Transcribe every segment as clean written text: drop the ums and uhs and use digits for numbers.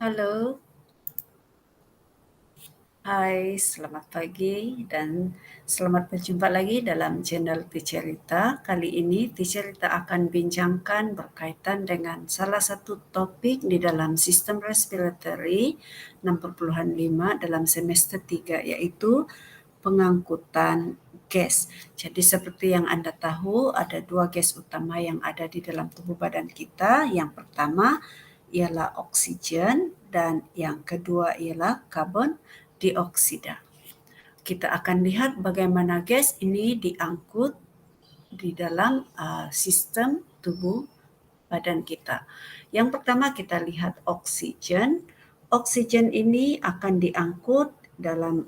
Halo, hai, selamat pagi dan selamat berjumpa lagi dalam channel Ticerita. Kali ini Ticerita akan bincangkan berkaitan dengan salah satu topik di dalam sistem respiratory 6,5 dalam semester 3, yaitu pengangkutan gas. Jadi seperti yang Anda tahu, ada dua gas utama yang ada di dalam tubuh badan kita. Yang pertama ialah oksigen dan yang kedua ialah karbon dioksida. Kita akan lihat bagaimana gas ini diangkut di dalam sistem tubuh badan kita. Yang pertama kita lihat oksigen. Oksigen ini akan diangkut dalam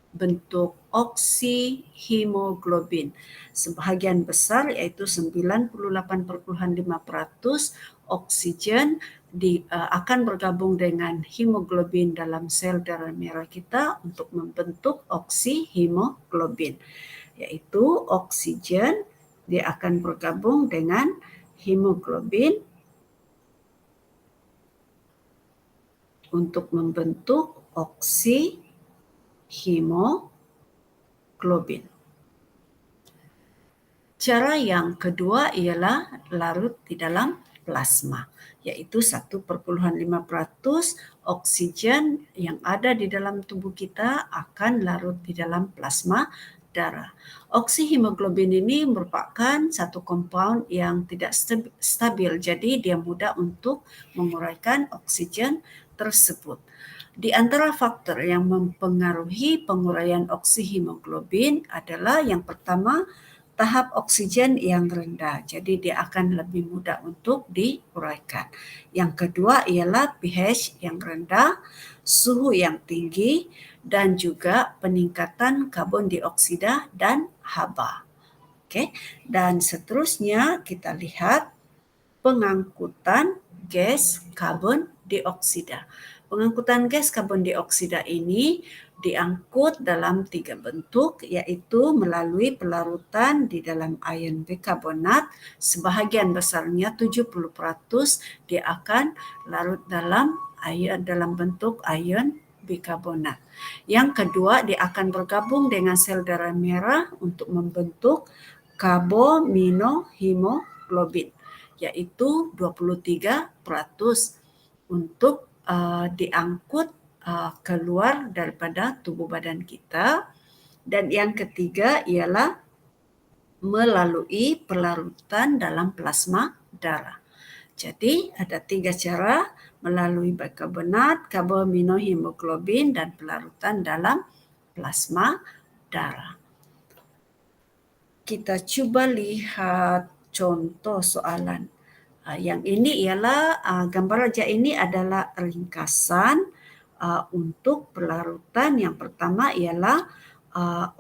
bentuk oksihemoglobin. Sebahagian besar yaitu 98,5% oksigen akan bergabung dengan hemoglobin dalam sel darah merah kita untuk membentuk oksihemoglobin. Yaitu oksigen dia akan bergabung dengan hemoglobin untuk membentuk oksihemoglobin. Cara yang kedua ialah larut di dalam plasma, yaitu 1,5% oksigen yang ada di dalam tubuh kita akan larut di dalam plasma darah. Oksihemoglobin ini merupakan satu compound yang tidak stabil, jadi dia mudah untuk menguraikan oksigen tersebut. Di antara faktor yang mempengaruhi penguraian oksihemoglobin adalah yang pertama, tahap oksigen yang rendah. Jadi dia akan lebih mudah untuk diuraikan. Yang kedua ialah pH yang rendah, suhu yang tinggi, dan juga peningkatan karbon dioksida dan haba. Oke. Dan seterusnya kita lihat pengangkutan gas karbon dioksida. Pengangkutan gas karbon dioksida ini diangkut dalam 3 bentuk, yaitu melalui pelarutan di dalam ion bikarbonat. Sebahagian besarnya 70% dia akan larut dalam bentuk ion bikarbonat. Yang kedua, dia akan bergabung dengan sel darah merah untuk membentuk karbaminohemoglobin, yaitu 23% untuk diangkut keluar daripada tubuh badan kita. Dan yang ketiga ialah melalui pelarutan dalam plasma darah. Jadi ada 3 cara, melalui bikarbonat, karbaminohemoglobin, dan pelarutan dalam plasma darah. Kita cuba lihat contoh soalan. Yang ini ialah gambar raja ini adalah ringkasan untuk pelarutan. Yang pertama ialah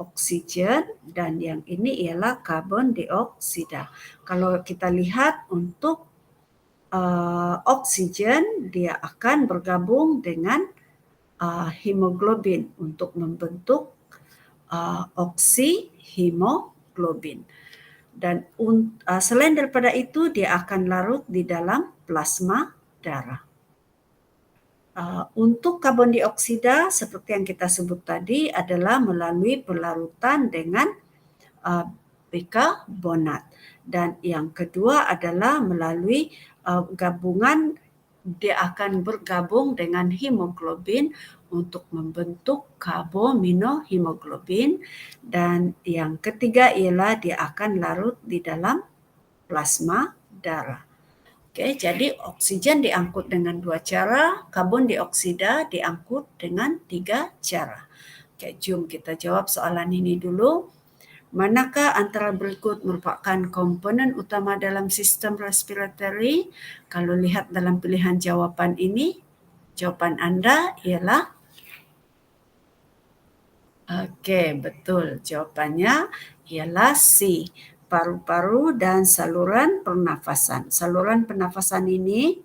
oksigen dan yang ini ialah karbon dioksida. Kalau kita lihat untuk oksigen dia akan bergabung dengan hemoglobin untuk membentuk oksihemoglobin. Dan selain daripada itu dia akan larut di dalam plasma darah. Untuk karbon dioksida seperti yang kita sebut tadi adalah melalui pelarutan dengan bikarbonat. Dan yang kedua adalah melalui gabungan, dia akan bergabung dengan hemoglobin untuk membentuk karbaminohemoglobin. Dan yang ketiga ialah dia akan larut di dalam plasma darah. Oke, jadi oksigen diangkut dengan 2 cara, karbon dioksida diangkut dengan 3 cara. Oke, jom kita jawab soalan ini dulu. Manakah antara berikut merupakan komponen utama dalam sistem respiratory? Kalau lihat dalam pilihan jawapan ini, jawapan Anda ialah betul. Jawapannya ialah C, paru-paru dan saluran pernafasan. Saluran pernafasan ini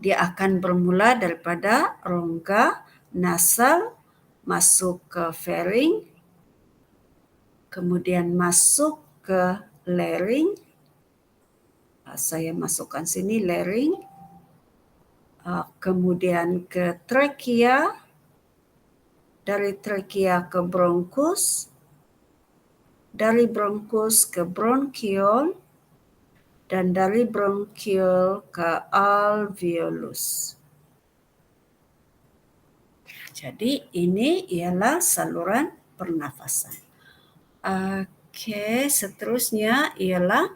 dia akan bermula daripada rongga nasal, masuk ke faring, kemudian masuk ke larynx. Saya masukkan sini larynx, kemudian ke trakea, dari trakea ke bronkus, dari bronkus ke bronkiol, dan dari bronkiol ke alveolus. Jadi ini ialah saluran pernafasan. Oke, seterusnya ialah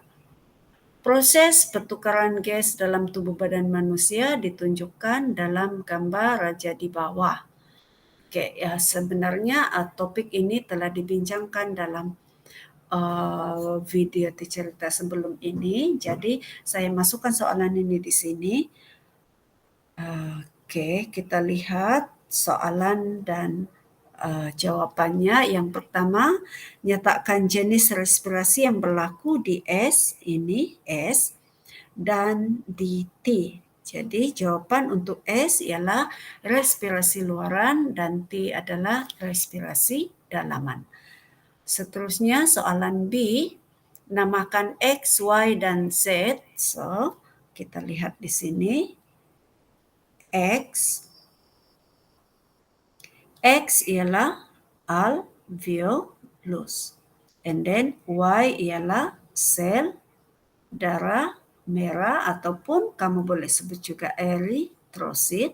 proses pertukaran gas dalam tubuh badan manusia ditunjukkan dalam gambar raja di bawah. Oke, ya sebenarnya topik ini telah dibincangkan dalam video cerita sebelum ini. Jadi saya masukkan soalan ini di sini. Oke, kita lihat soalan dan jawabannya. Yang pertama, nyatakan jenis respirasi yang berlaku di S, ini S, dan di T. Jadi jawaban untuk S ialah respirasi luaran dan T adalah respirasi dalaman. Seterusnya soalan B, namakan X, Y, dan Z. So, kita lihat di sini. X ialah alveolus. And then Y ialah sel darah merah ataupun kamu boleh sebut juga eritrosit.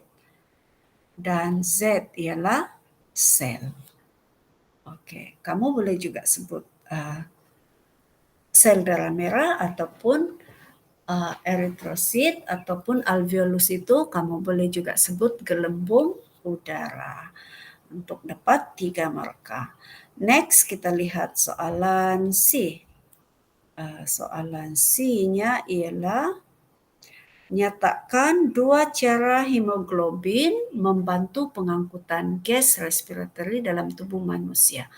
Dan Z ialah sel. Oke, kamu boleh juga sebut sel darah merah ataupun eritrosit ataupun alveolus itu kamu boleh juga sebut gelembung udara untuk dapat 3 markah. Next kita lihat soalan C. Soalan C-nya ialah nyatakan 2 cara hemoglobin membantu pengangkutan gas respiratory dalam tubuh manusia.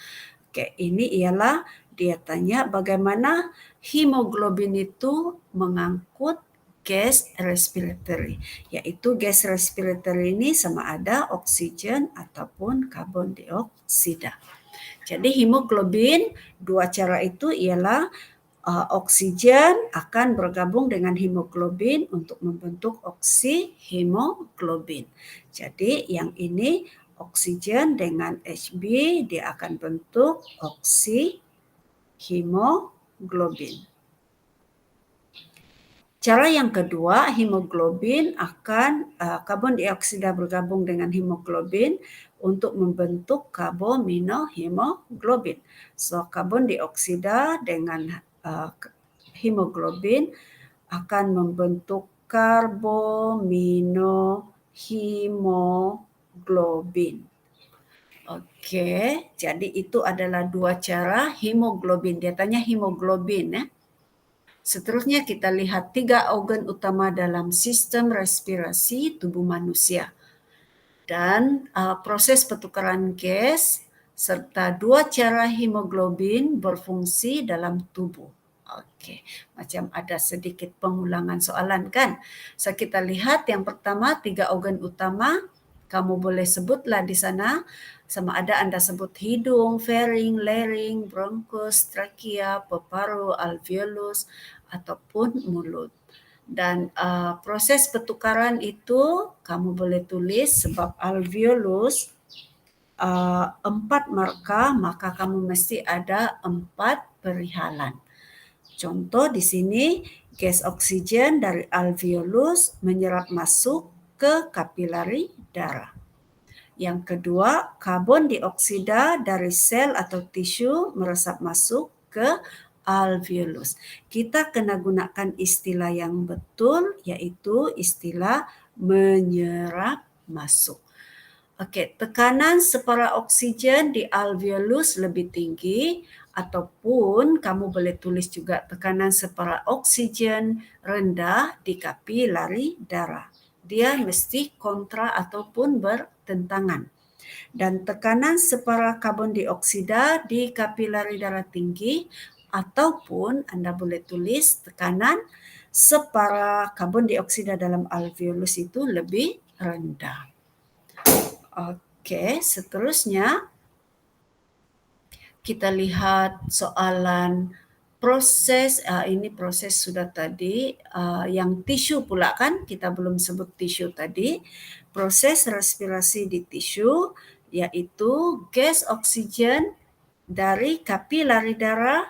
Oke, ini ialah dia tanya bagaimana hemoglobin itu mengangkut gas respiratory, yaitu gas respiratory ini sama ada oksigen ataupun karbon dioksida. Jadi hemoglobin, 2 cara itu ialah oksigen akan bergabung dengan hemoglobin untuk membentuk oksihemoglobin. Jadi yang ini oksigen dengan Hb dia akan bentuk oksihemoglobin. Cara yang kedua, hemoglobin akan karbon dioksida bergabung dengan hemoglobin untuk membentuk karbaminohemoglobin. So karbon dioksida dengan hemoglobin akan membentuk karbaminohemoglobin. Oke, jadi itu adalah 2 cara hemoglobin. Dia tanya hemoglobin ya. Seterusnya kita lihat 3 organ utama dalam sistem respirasi tubuh manusia. Dan proses pertukaran gas serta 2 cara hemoglobin berfungsi dalam tubuh. Oke, macam ada sedikit pengulangan soalan kan. So kita lihat yang pertama 3 organ utama, kamu boleh sebutlah di sana sama ada Anda sebut hidung, faring, larynx, bronkus, trakea, paru, alveolus ataupun mulut. Dan proses pertukaran itu kamu boleh tulis sebab alveolus 4 markah, maka kamu mesti ada 4 perihalan. Contoh di sini gas oksigen dari alveolus menyerap masuk ke kapilari darah. Yang kedua, karbon dioksida dari sel atau tisu meresap masuk ke alveolus. Kita kena gunakan istilah yang betul, yaitu istilah menyerap masuk. Oke, tekanan separa oksigen di alveolus lebih tinggi ataupun kamu boleh tulis juga tekanan separa oksigen rendah di kapilari darah. Dia mesti kontra ataupun bertentangan. Dan tekanan separa karbon dioksida di kapilari darah tinggi ataupun Anda boleh tulis tekanan separa karbon dioksida dalam alveolus itu lebih rendah. Oke, seterusnya kita lihat soalan proses ini proses sudah tadi, yang tisu pula kan, kita belum sebut tisu tadi. Proses respirasi di tisu yaitu gas oksigen dari kapilari darah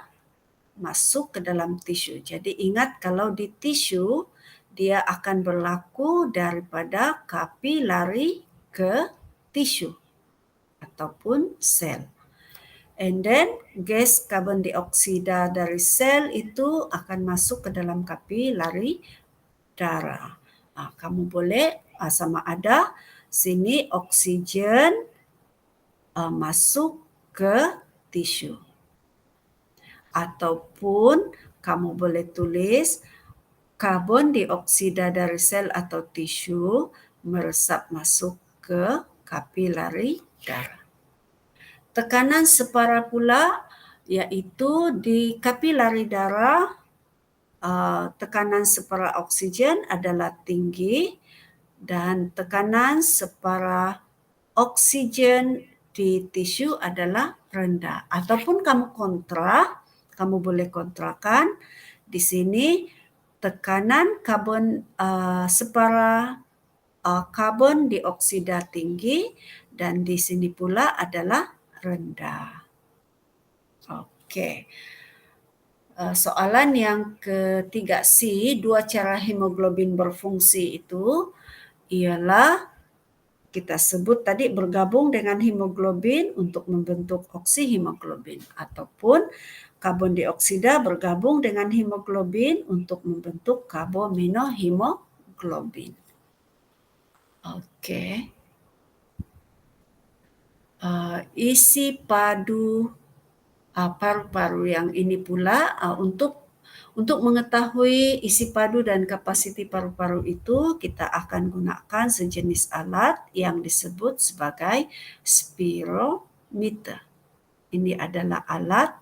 masuk ke dalam tisu. Jadi ingat kalau di tisu dia akan berlaku daripada kapilari ke tisu ataupun sel. And then gas karbon dioksida dari sel itu akan masuk ke dalam kapilari darah. Kamu boleh sama ada sini oksigen masuk ke tisu. Ataupun kamu boleh tulis karbon dioksida dari sel atau tisu meresap masuk ke kapilari darah. Tekanan separa pula yaitu di kapilari darah tekanan separa oksigen adalah tinggi dan tekanan separa oksigen di tisu adalah rendah. Ataupun kamu kontra, kamu boleh kontrakan di sini tekanan separa karbon dioksida tinggi dan di sini pula adalah rendah. Oke. Soalan yang ketiga C, dua cara hemoglobin berfungsi itu ialah kita sebut tadi bergabung dengan hemoglobin untuk membentuk oksihemoglobin ataupun karbon dioksida bergabung dengan hemoglobin untuk membentuk karbaminohemoglobin. Oke. Isi padu paru-paru yang ini pula untuk mengetahui isi padu dan kapasiti paru-paru itu kita akan gunakan sejenis alat yang disebut sebagai spirometer. Ini adalah alat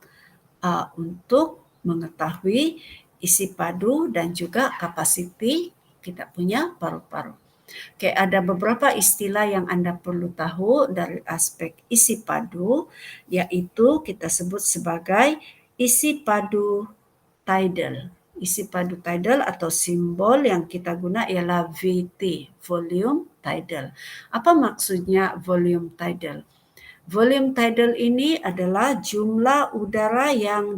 untuk mengetahui isi padu dan juga kapasiti kita punya paru-paru. Oke, ada beberapa istilah yang Anda perlu tahu dari aspek isi padu, yaitu kita sebut sebagai isi padu tidal. Isi padu tidal atau simbol yang kita guna ialah VT, volume tidal. Apa maksudnya volume tidal? Volume tidal ini adalah jumlah udara yang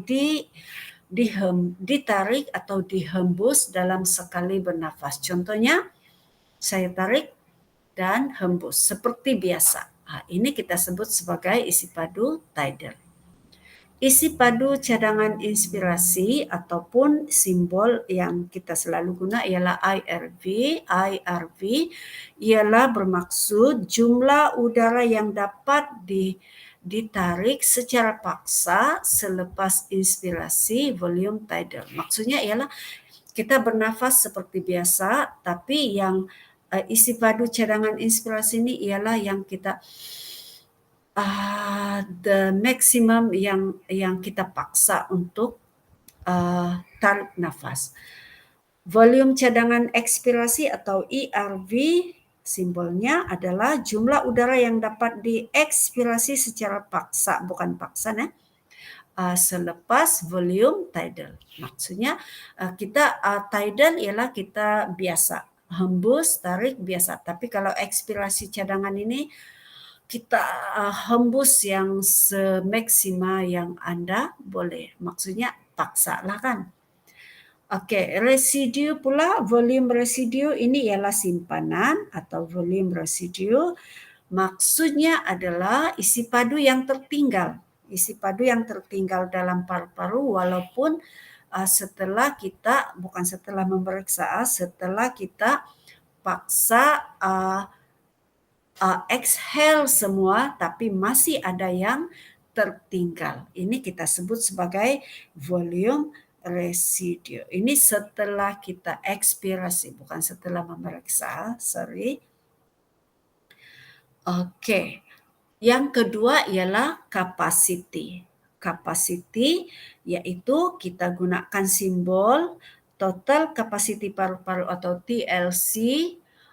ditarik atau dihembus dalam sekali bernafas. Contohnya, saya tarik dan hembus seperti biasa. Ini kita sebut sebagai isi padu tidal. Isi padu cadangan inspirasi ataupun simbol yang kita selalu guna ialah IRV. IRV ialah bermaksud jumlah udara yang dapat ditarik secara paksa selepas inspirasi volume tidal. Maksudnya ialah kita bernafas seperti biasa, tapi yang isi padu cadangan inspirasi ini ialah yang kita the maximum yang kita paksa untuk tarik nafas. Volume cadangan ekspirasi atau ERV simbolnya adalah jumlah udara yang dapat diekspirasi secara paksa, bukan paksa selepas volume tidal. Maksudnya kita tidal ialah kita biasa, hembus, tarik biasa. Tapi kalau ekspirasi cadangan ini kita hembus yang semaksima yang Anda boleh. Maksudnya paksa lah kan. Oke, residu pula, volume residu ini ialah simpanan atau volume residu. Maksudnya adalah isi padu yang tertinggal. Isi padu yang tertinggal dalam paru-paru walaupun setelah kita, bukan setelah memeriksa, setelah kita paksa exhale semua tapi masih ada yang tertinggal. Ini kita sebut sebagai volume residue. Ini setelah kita ekspirasi, bukan setelah memeriksa, sorry. Oke. Yang kedua ialah capacity. Capacity yaitu kita gunakan simbol total capacity paru-paru atau TLC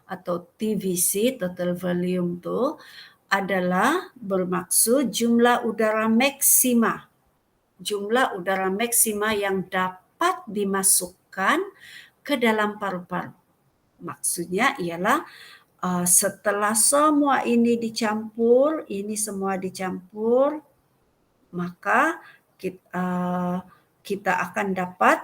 atau TVC, total volume itu adalah bermaksud jumlah udara maksima. jumlah udara maksima yang dapat dimasukkan ke dalam paru-paru. Maksudnya ialah setelah semua ini dicampur, ini semua dicampur, maka kita akan dapat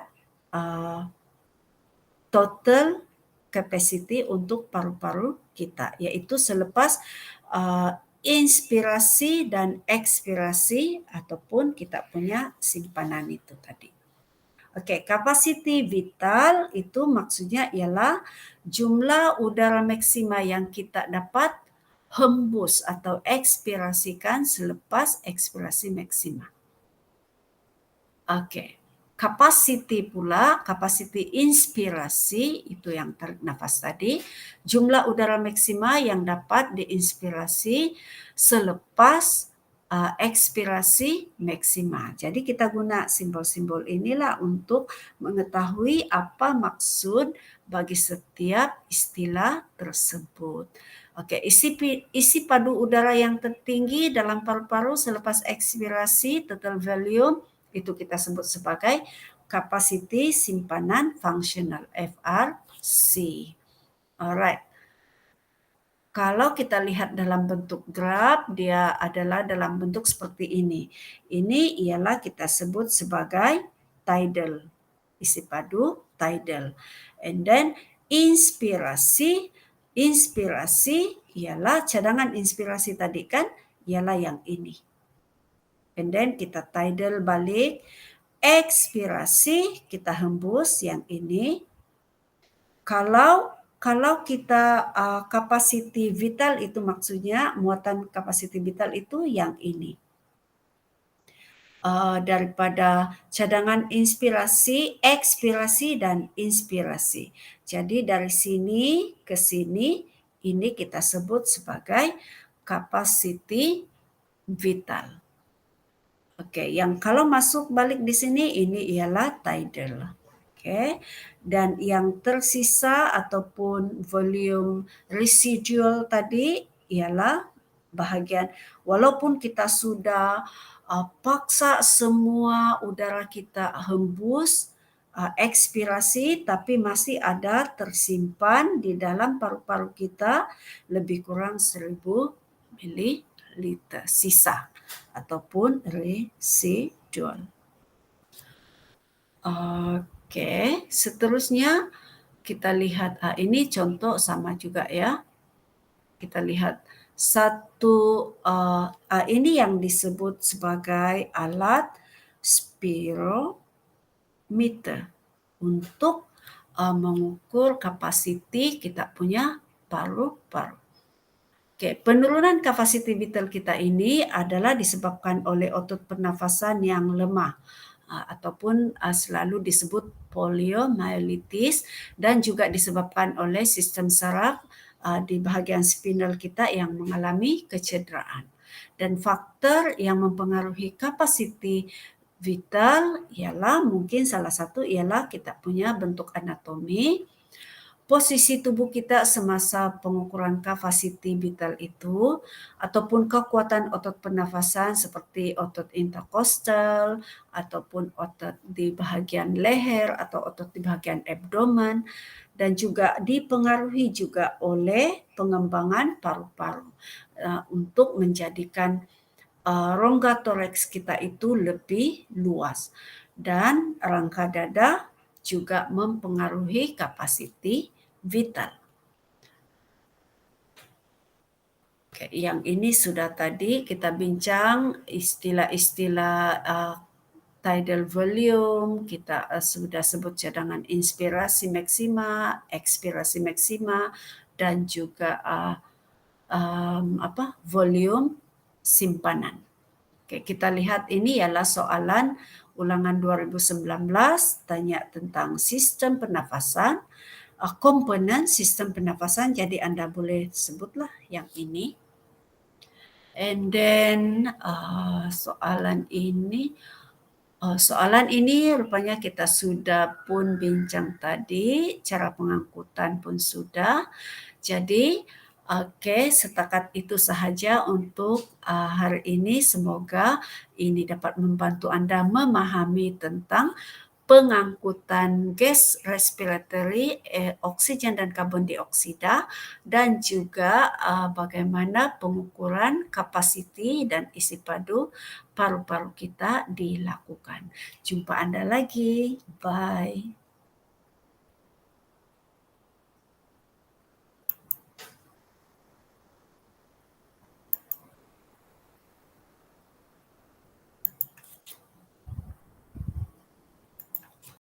total capacity untuk paru-paru kita, yaitu selepas inspirasi dan ekspirasi ataupun kita punya simpanan itu tadi. Oke, kapasiti vital itu maksudnya ialah jumlah udara maksima yang kita dapat hembus atau ekspirasikan selepas ekspirasi maksima. Oke. Kapasiti pula, kapasiti inspirasi itu yang tarik nafas tadi, jumlah udara maksima yang dapat diinspirasi selepas ekspirasi maksima. Jadi kita guna simbol-simbol inilah untuk mengetahui apa maksud bagi setiap istilah tersebut. Oke, isi padu udara yang tertinggi dalam paru-paru selepas ekspirasi total volume itu kita sebut sebagai capacity simpanan fungsional, FRC. Alright. Kalau kita lihat dalam bentuk graf, dia adalah dalam bentuk seperti ini. Ini ialah kita sebut sebagai tidal. Isi padu tidal. And then inspirasi ialah cadangan inspirasi tadi kan, ialah yang ini. And then kita tidal balik, ekspirasi kita hembus yang ini. Kalau kita kapasiti vital itu maksudnya muatan kapasiti vital itu yang ini. Daripada cadangan inspirasi, ekspirasi dan inspirasi. Jadi dari sini ke sini ini kita sebut sebagai kapasiti vital. Oke, yang kalau masuk balik di sini ini ialah tidal. Oke. Dan yang tersisa ataupun volume residual tadi ialah bahagian walaupun kita sudah paksa semua udara kita hembus ekspirasi, tapi masih ada tersimpan di dalam paru-paru kita lebih kurang 1000 mililiter sisa ataupun residual. Oke, seterusnya kita lihat ini contoh sama juga ya. Kita lihat satu ini yang disebut sebagai alat spirometer untuk mengukur kapasiti kita punya paru-paru. Oke, penurunan kapasiti vital kita ini adalah disebabkan oleh otot pernafasan yang lemah ataupun selalu disebut poliomyelitis dan juga disebabkan oleh sistem saraf di bahagian spinal kita yang mengalami kecederaan. Dan faktor yang mempengaruhi kapasiti vital ialah mungkin salah satu ialah kita punya bentuk anatomi, posisi tubuh kita semasa pengukuran kapasiti vital itu, ataupun kekuatan otot pernafasan seperti otot interkostal, ataupun otot di bahagian leher atau otot di bahagian abdomen, dan juga dipengaruhi juga oleh pengembangan paru-paru untuk menjadikan rongga toraks kita itu lebih luas. Dan rangka dada juga mempengaruhi kapasiti vital. Oke, yang ini sudah tadi kita bincang istilah-istilah tidal volume, kita sudah sebut cadangan inspirasi maksima, ekspirasi maksima, dan juga volume simpanan. Oke, kita lihat ini ialah soalan ulangan 2019 tanya tentang sistem pernafasan. Komponen sistem pernafasan, jadi Anda boleh sebutlah yang ini. And then soalan ini rupanya kita sudah pun bincang tadi, cara pengangkutan pun sudah. Jadi Oke, setakat itu sahaja untuk hari ini. Semoga ini dapat membantu Anda memahami tentang pengangkutan gas respiratory, oksigen dan karbon dioksida, dan juga bagaimana pengukuran kapasiti dan isi padu paru-paru kita dilakukan. Jumpa Anda lagi. Bye.